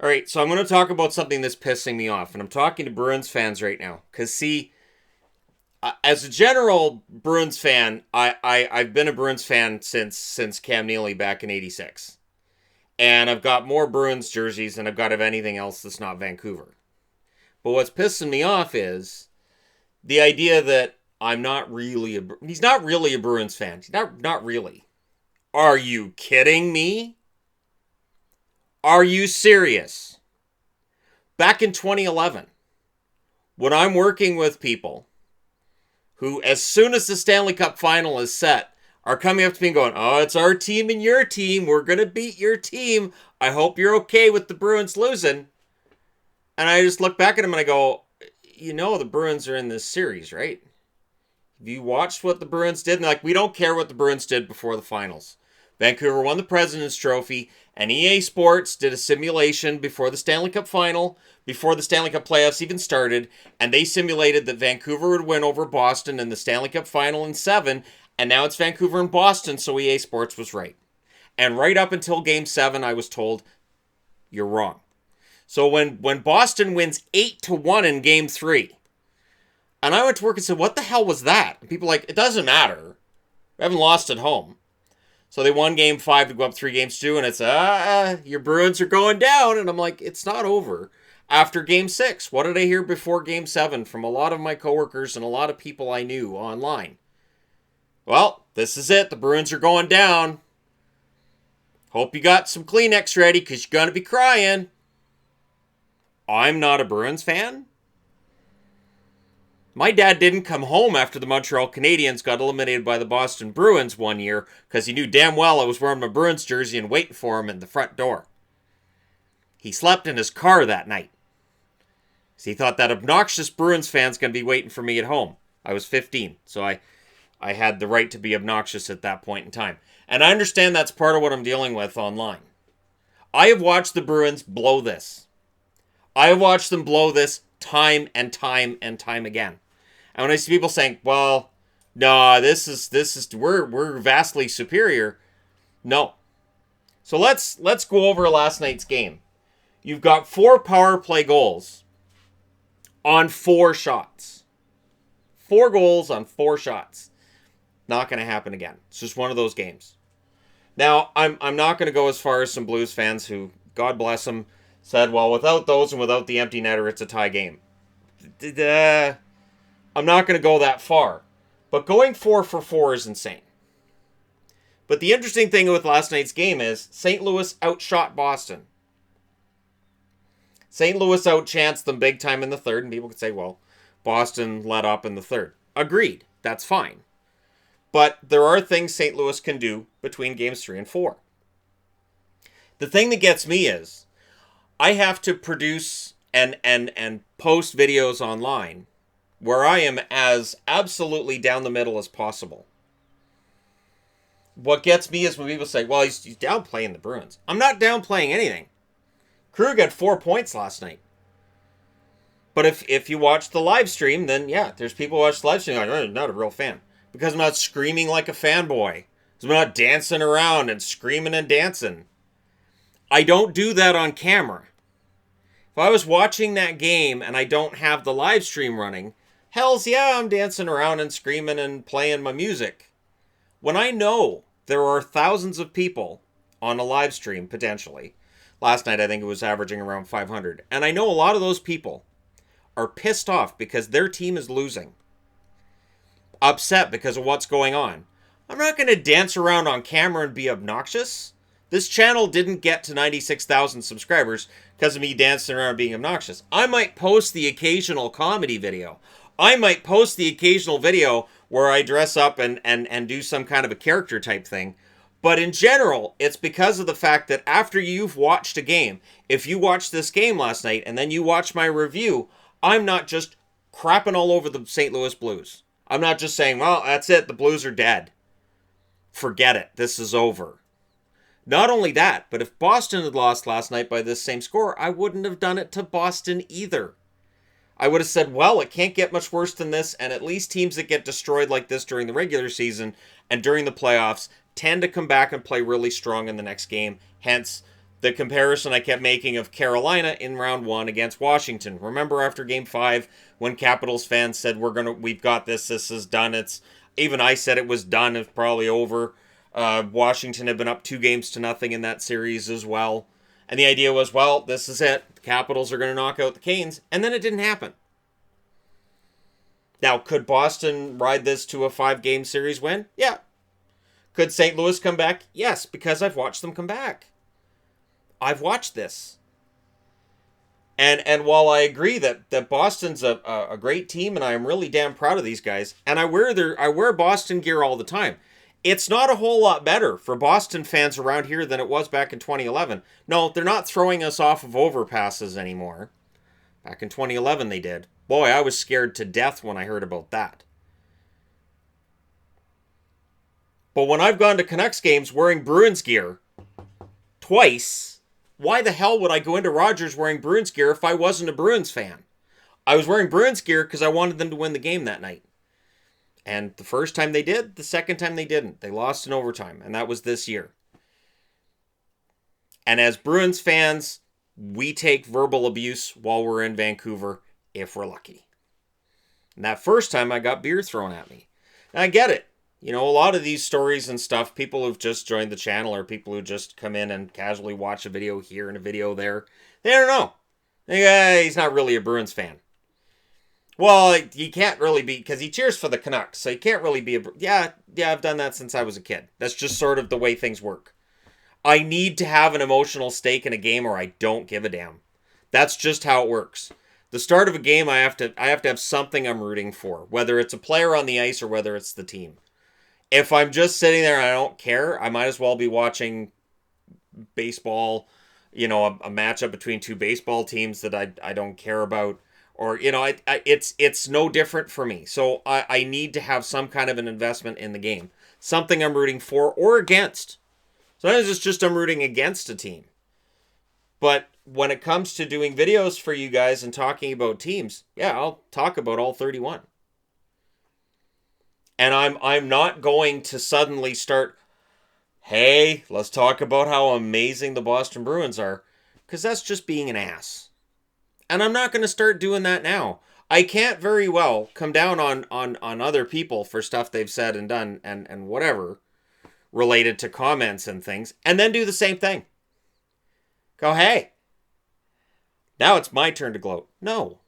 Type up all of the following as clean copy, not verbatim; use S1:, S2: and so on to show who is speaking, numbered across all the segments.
S1: All right, so I'm going to talk about something that's pissing me off, and I'm talking to Bruins fans right now. Because, see, as a general Bruins fan, I've been a Bruins fan since Cam Neely back in '86, and I've got more Bruins jerseys than I've got of anything else that's not Vancouver. But what's pissing me off is the idea that he's not really a Bruins fan. Not really. Are you kidding me? Are you serious? Back in 2011, when I'm working with people who, as soon as the Stanley Cup final is set, are coming up to me and going, "Oh, it's our team and your team. We're going to beat your team. I hope you're okay with the Bruins losing." And I just look back at them and I go, the Bruins are in this series, right? Have you watched what the Bruins did? And they're like, "We don't care what the Bruins did before the finals. Vancouver won the President's Trophy, and EA Sports did a simulation before the Stanley Cup final, before the Stanley Cup playoffs even started, and they simulated that Vancouver would win over Boston in the Stanley Cup final in 7, and now it's Vancouver and Boston, so EA Sports was right. And right up until Game 7, I was told, you're wrong." So when Boston wins 8-1 in Game 3, and I went to work and said, "What the hell was that?" And people were like, "It doesn't matter. We haven't lost at home." So they won Game 5 to go up 3-2, and it's, your Bruins are going down. And I'm like, it's not over. After Game 6, what did I hear before Game 7 from a lot of my coworkers and a lot of people I knew online? "Well, this is it. The Bruins are going down. Hope you got some Kleenex ready because you're going to be crying." I'm not a Bruins fan. My dad didn't come home after the Montreal Canadiens got eliminated by the Boston Bruins one year because he knew damn well I was wearing my Bruins jersey and waiting for him in the front door. He slept in his car that night. He thought that obnoxious Bruins fan's going to be waiting for me at home. I was 15, so I had the right to be obnoxious at that point in time. And I understand that's part of what I'm dealing with online. I have watched the Bruins blow this. I have watched them blow this time and time and time again. And when I see people saying, "Well, no, we're vastly superior," no. So let's go over last night's game. You've got 4 power play goals on 4 shots. 4 goals on 4 shots. Not going to happen again. It's just one of those games. Now, I'm not going to go as far as some Blues fans who, God bless them, said, "Well, without those and without the empty netter, it's a tie game." I'm not going to go that far. But going 4 for 4 is insane. But the interesting thing with last night's game is St. Louis outshot Boston. St. Louis outchanced them big time in the third, and people could say, "Well, Boston let up in the third." Agreed. That's fine. But there are things St. Louis can do between games 3 and 4. The thing that gets me is I have to produce and post videos online where I am as absolutely down the middle as possible. What gets me is when people say, "Well, he's downplaying the Bruins." I'm not downplaying anything. Krug got 4 points last night. But if you watch the live stream, then yeah, there's people who watch the live stream like, "Oh, I'm not a real fan." Because I'm not screaming like a fanboy. Because I'm not dancing around and screaming and dancing. I don't do that on camera. If I was watching that game and I don't have the live stream running, hells yeah, I'm dancing around and screaming and playing my music. When I know there are thousands of people on a live stream, potentially, last night I think it was averaging around 500, and I know a lot of those people are pissed off because their team is losing. Upset because of what's going on. I'm not going to dance around on camera and be obnoxious. This channel didn't get to 96,000 subscribers because of me dancing around being obnoxious. I might post the occasional comedy video. I might post the occasional video where I dress up and do some kind of a character type thing. But in general, it's because of the fact that after you've watched a game, if you watched this game last night and then you watch my review, I'm not just crapping all over the St. Louis Blues. I'm not just saying, "Well, that's it, the Blues are dead. Forget it, this is over." Not only that, but if Boston had lost last night by this same score, I wouldn't have done it to Boston either. I would have said, well, it can't get much worse than this, and at least teams that get destroyed like this during the regular season and during the playoffs tend to come back and play really strong in the next game. Hence, the comparison I kept making of Carolina in round 1 against Washington. Remember after game 5 when Capitals fans said we've got this is done. Even I said it was done, it's probably over. Washington had been up 2-0 in that series as well. And the idea was, well, this is it. The Capitals are going to knock out the Canes, and then it didn't happen. Now, could Boston ride this to a 5-game series win? Yeah. Could St. Louis come back? Yes, because I've watched them come back. I've watched this. And while I agree that Boston's a great team, and I am really damn proud of these guys, and I wear Boston gear all the time. It's not a whole lot better for Boston fans around here than it was back in 2011. No, they're not throwing us off of overpasses anymore. Back in 2011 they did. Boy, I was scared to death when I heard about that. But when I've gone to Canucks games wearing Bruins gear twice, why the hell would I go into Rogers wearing Bruins gear if I wasn't a Bruins fan? I was wearing Bruins gear because I wanted them to win the game that night. And the first time they did, the second time they didn't. They lost in overtime, and that was this year. And as Bruins fans, we take verbal abuse while we're in Vancouver, if we're lucky. And that first time, I got beer thrown at me. And I get it. You know, a lot of these stories and stuff, people who've just joined the channel or people who just come in and casually watch a video here and a video there, they don't know. He's not really a Bruins fan. Well, he can't really be, because he cheers for the Canucks, so he can't really be yeah, I've done that since I was a kid. That's just sort of the way things work. I need to have an emotional stake in a game or I don't give a damn. That's just how it works. The start of a game, I have to have something I'm rooting for, whether it's a player on the ice or whether it's the team. If I'm just sitting there and I don't care, I might as well be watching baseball, you know, a matchup between two baseball teams that I don't care about. Or, you know, it's no different for me. So I need to have some kind of an investment in the game. Something I'm rooting for or against. Sometimes it's just I'm rooting against a team. But when it comes to doing videos for you guys and talking about teams, yeah, I'll talk about all 31. And I'm not going to suddenly start, hey, let's talk about how amazing the Boston Bruins are. Because that's just being an ass. And I'm not going to start doing that now. I can't very well come down on other people for stuff they've said and done and whatever related to comments and things, and then do the same thing. Go, hey, now it's my turn to gloat. No.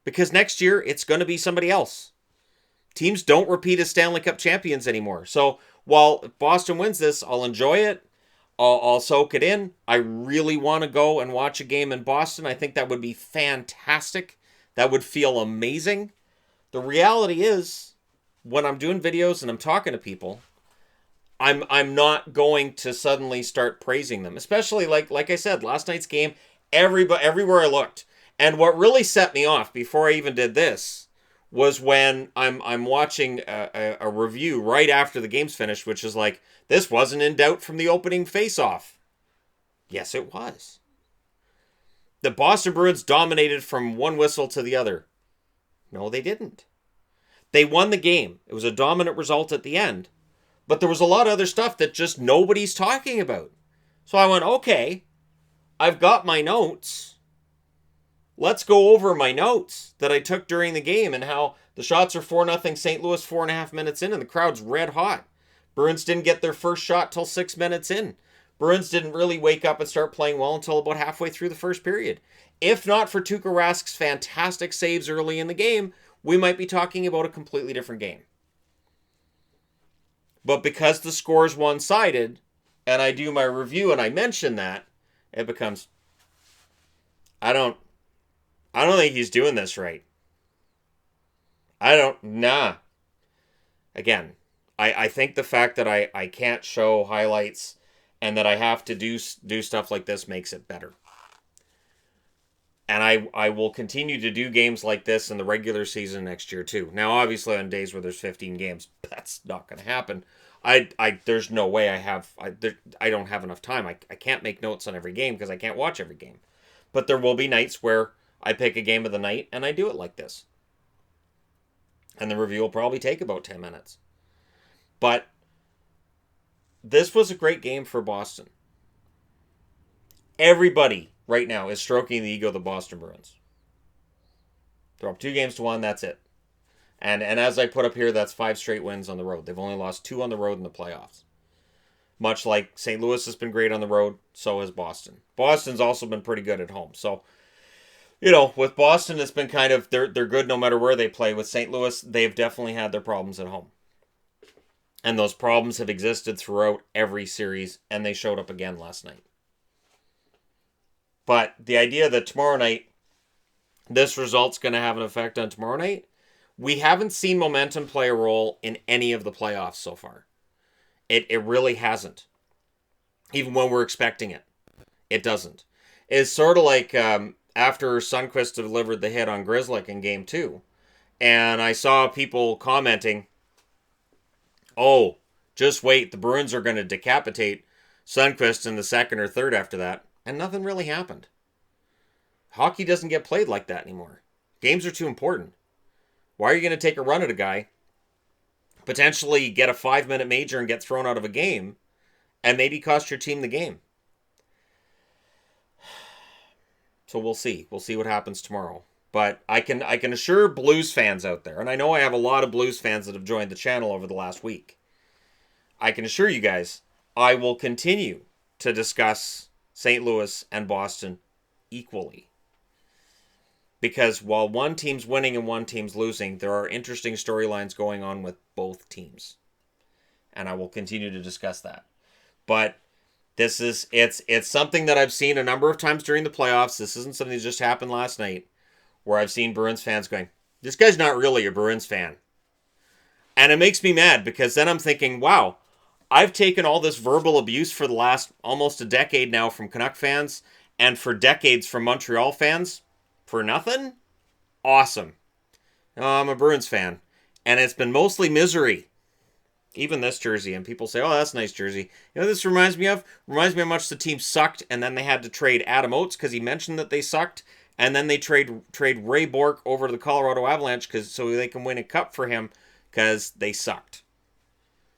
S1: Because next year, it's going to be somebody else. Teams don't repeat as Stanley Cup champions anymore. So while Boston wins this, I'll enjoy it. I'll soak it in. I really want to go and watch a game in Boston. I think that would be fantastic. That would feel amazing. The reality is, when I'm doing videos and I'm talking to people, I'm not going to suddenly start praising them. Especially like I said, last night's game, everywhere I looked. And what really set me off before I even did this was when I'm watching a review right after the game's finished, which is like, this wasn't in doubt from the opening face-off. Yes, it was. The Boston Bruins dominated from one whistle to the other. No, they didn't. They won the game. It was a dominant result at the end. But there was a lot of other stuff that just nobody's talking about. So I went, okay, I've got my notes. Let's go over my notes that I took during the game and how the shots are 4-0 St. Louis 4.5 minutes in and the crowd's red hot. Bruins didn't get their first shot till 6 minutes in. Bruins didn't really wake up and start playing well until about halfway through the first period. If not for Tuukka Rask's fantastic saves early in the game, we might be talking about a completely different game. But because the score is one-sided, and I do my review and I mention that, it becomes, I don't think he's doing this right. Again, I think the fact that I can't show highlights and that I have to do stuff like this makes it better. And I will continue to do games like this in the regular season next year too. Now, obviously, on days where there's 15 games, that's not going to happen. There's no way I don't have enough time. I can't make notes on every game because I can't watch every game. But there will be nights where I pick a game of the night and I do it like this. And the review will probably take about 10 minutes. But this was a great game for Boston. Everybody right now is stroking the ego of the Boston Bruins. They're up 2-1, that's it. And as I put up here, that's 5 straight wins on the road. They've only lost 2 on the road in the playoffs. Much like St. Louis has been great on the road, so has Boston. Boston's also been pretty good at home. So, with Boston, it's been kind of, they're good no matter where they play. With St. Louis, they've definitely had their problems at home. And those problems have existed throughout every series, and they showed up again last night. But the idea that tomorrow night, this result's going to have an effect on tomorrow night, we haven't seen momentum play a role in any of the playoffs so far. It really hasn't. Even when we're expecting it, it doesn't. It's sort of like after Sundqvist delivered the hit on Grzelcyk in Game 2, and I saw people commenting, oh, just wait, the Bruins are going to decapitate Sundqvist in the second or third after that, and nothing really happened. Hockey doesn't get played like that anymore. Games are too important. Why are you going to take a run at a guy, potentially get a 5-minute major and get thrown out of a game, and maybe cost your team the game? So we'll see. We'll see what happens tomorrow. But I can assure Blues fans out there, and I know I have a lot of Blues fans that have joined the channel over the last week. I can assure you guys, I will continue to discuss St. Louis and Boston equally. Because while one team's winning and one team's losing, there are interesting storylines going on with both teams. And I will continue to discuss that. But it's something that I've seen a number of times during the playoffs. This isn't something that just happened last night, where I've seen Bruins fans going, this guy's not really a Bruins fan. And it makes me mad, because then I'm thinking, wow, I've taken all this verbal abuse for the last almost a decade now from Canuck fans, and for decades from Montreal fans, for nothing? Awesome. I'm a Bruins fan. And it's been mostly misery. Even this jersey. And people say, oh, that's a nice jersey. You know what this reminds me of? Reminds me how much the team sucked, and then they had to trade Adam Oates because he mentioned that they sucked. And then they trade Ray Bourque over to the Colorado Avalanche so they can win a cup for him because they sucked.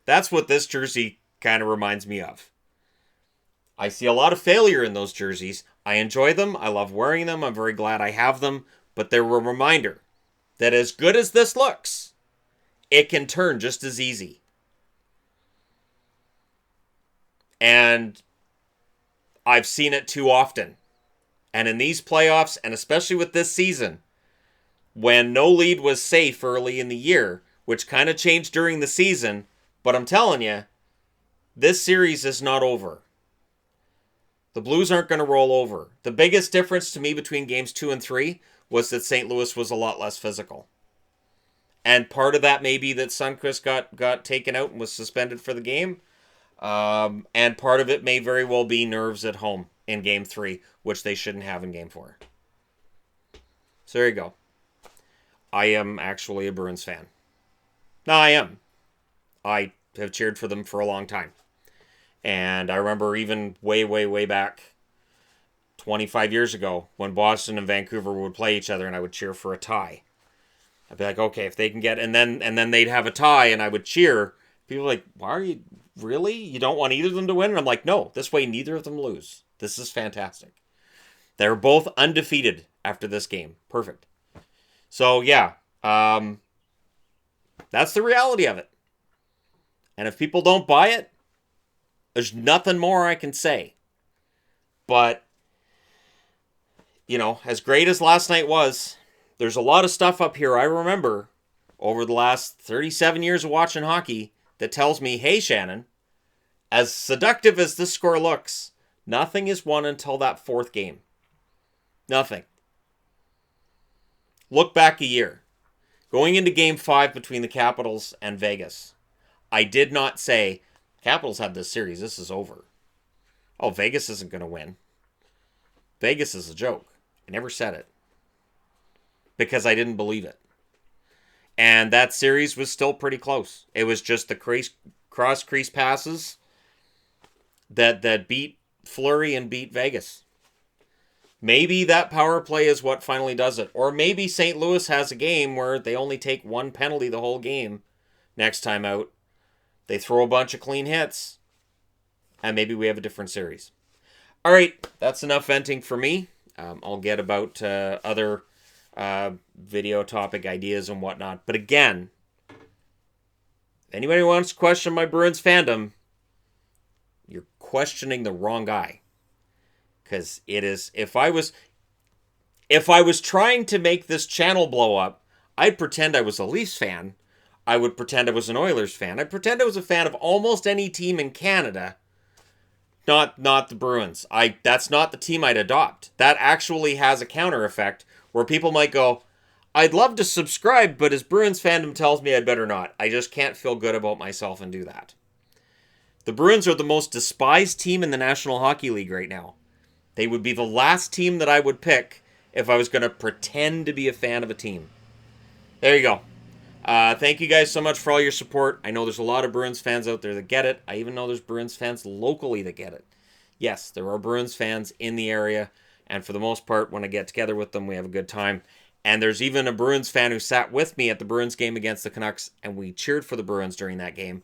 S1: That's what this jersey kind of reminds me of. I see a lot of failure in those jerseys. I enjoy them. I love wearing them. I'm very glad I have them. But they're a reminder that as good as this looks, it can turn just as easy. And I've seen it too often. And in these playoffs, and especially with this season, when no lead was safe early in the year, which kind of changed during the season, but I'm telling you, this series is not over. The Blues aren't going to roll over. The biggest difference to me between games 2 and 3 was that St. Louis was a lot less physical. And part of that may be that Sundqvist got taken out and was suspended for the game. And part of it may very well be nerves at home in Game 3, which they shouldn't have in Game 4. So there you go. I am actually a Bruins fan. No, I am. I have cheered for them for a long time. And I remember even way, way, way back 25 years ago when Boston and Vancouver would play each other and I would cheer for a tie. I'd be like, okay, if they can get... And then they'd have a tie and I would cheer. People were like, why are you... Really? You don't want either of them to win? And I'm like, no, this way neither of them lose. This is fantastic. They're both undefeated after this game. Perfect. So, yeah. That's the reality of it. And if people don't buy it, there's nothing more I can say. But, as great as last night was, there's a lot of stuff up here I remember over the last 37 years of watching hockey that tells me, hey, Shannon, as seductive as this score looks, nothing is won until that fourth game. Nothing. Look back a year. Going into Game 5 between the Capitals and Vegas, I did not say, Capitals have this series, this is over. Oh, Vegas isn't going to win. Vegas is a joke. I never said it. Because I didn't believe it. And that series was still pretty close. It was just the cross-crease passes that beat Fleury and beat Vegas. Maybe that power play is what finally does it. Or maybe St. Louis has a game where they only take one penalty the whole game next time out. They throw a bunch of clean hits. And maybe we have a different series. All right, that's enough venting for me. I'll get about other video topic ideas and whatnot. But again, anybody who wants to question my Bruins fandom, you're questioning the wrong guy. Because it is, if I was trying to make this channel blow up, I'd pretend I was a Leafs fan. I would pretend I was an Oilers fan. I'd pretend I was a fan of almost any team in Canada. Not the Bruins. That's not the team I'd adopt. That actually has a counter effect where people might go, I'd love to subscribe, but as Bruins fandom tells me I'd better not. I just can't feel good about myself and do that. The Bruins are the most despised team in the National Hockey League right now. They would be the last team that I would pick if I was going to pretend to be a fan of a team. There you go. Thank you guys so much for all your support. I know there's a lot of Bruins fans out there that get it. I even know there's Bruins fans locally that get it. Yes, there are Bruins fans in the area, and for the most part, when I get together with them, we have a good time. And there's even a Bruins fan who sat with me at the Bruins game against the Canucks, and we cheered for the Bruins during that game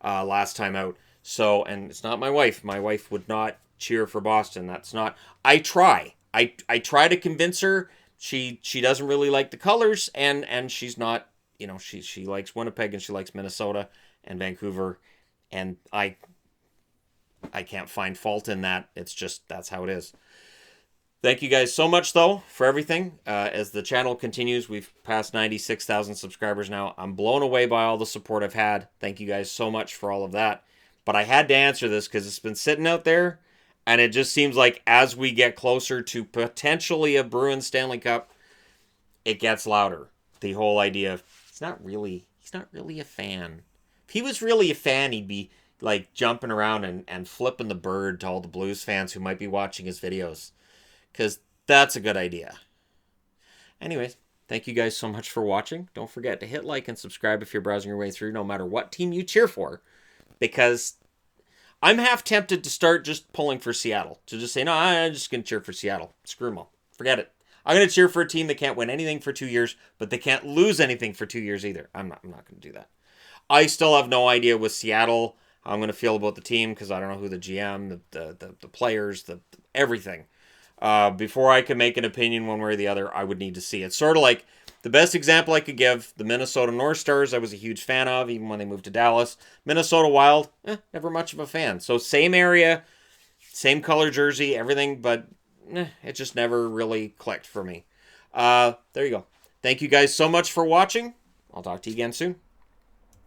S1: last time out. So, and it's not my wife. My wife would not cheer for Boston. That's not... I try. I try to convince her. She doesn't really like the colors, and she's not... You know, she likes Winnipeg, and she likes Minnesota and Vancouver, and I can't find fault in that. It's just, that's how it is. Thank you guys so much, though, for everything. As the channel continues, we've passed 96,000 subscribers now. I'm blown away by all the support I've had. Thank you guys so much for all of that. But I had to answer this because it's been sitting out there, and it just seems like as we get closer to potentially a Bruins Stanley Cup, it gets louder. The whole idea of he's not really a fan. If he was really a fan, he'd be like jumping around and flipping the bird to all the Blues fans who might be watching his videos. Because that's a good idea. Anyways, thank you guys so much for watching. Don't forget to hit like and subscribe if you're browsing your way through, no matter what team you cheer for. Because I'm half tempted to start just pulling for Seattle. To just say, no, I'm just going to cheer for Seattle. Screw them all. Forget it. I'm going to cheer for a team that can't win anything for 2 years, but they can't lose anything for 2 years either. I'm not going to do that. I still have no idea with Seattle how I'm going to feel about the team because I don't know who the GM, the players, everything. Before I can make an opinion one way or the other, I would need to see it. Sort of like the best example I could give, the Minnesota North Stars, I was a huge fan of, even when they moved to Dallas. Minnesota Wild, never much of a fan. So same area, same color jersey, everything, but it just never really clicked for me. There you go. Thank you guys so much for watching. I'll talk to you again soon.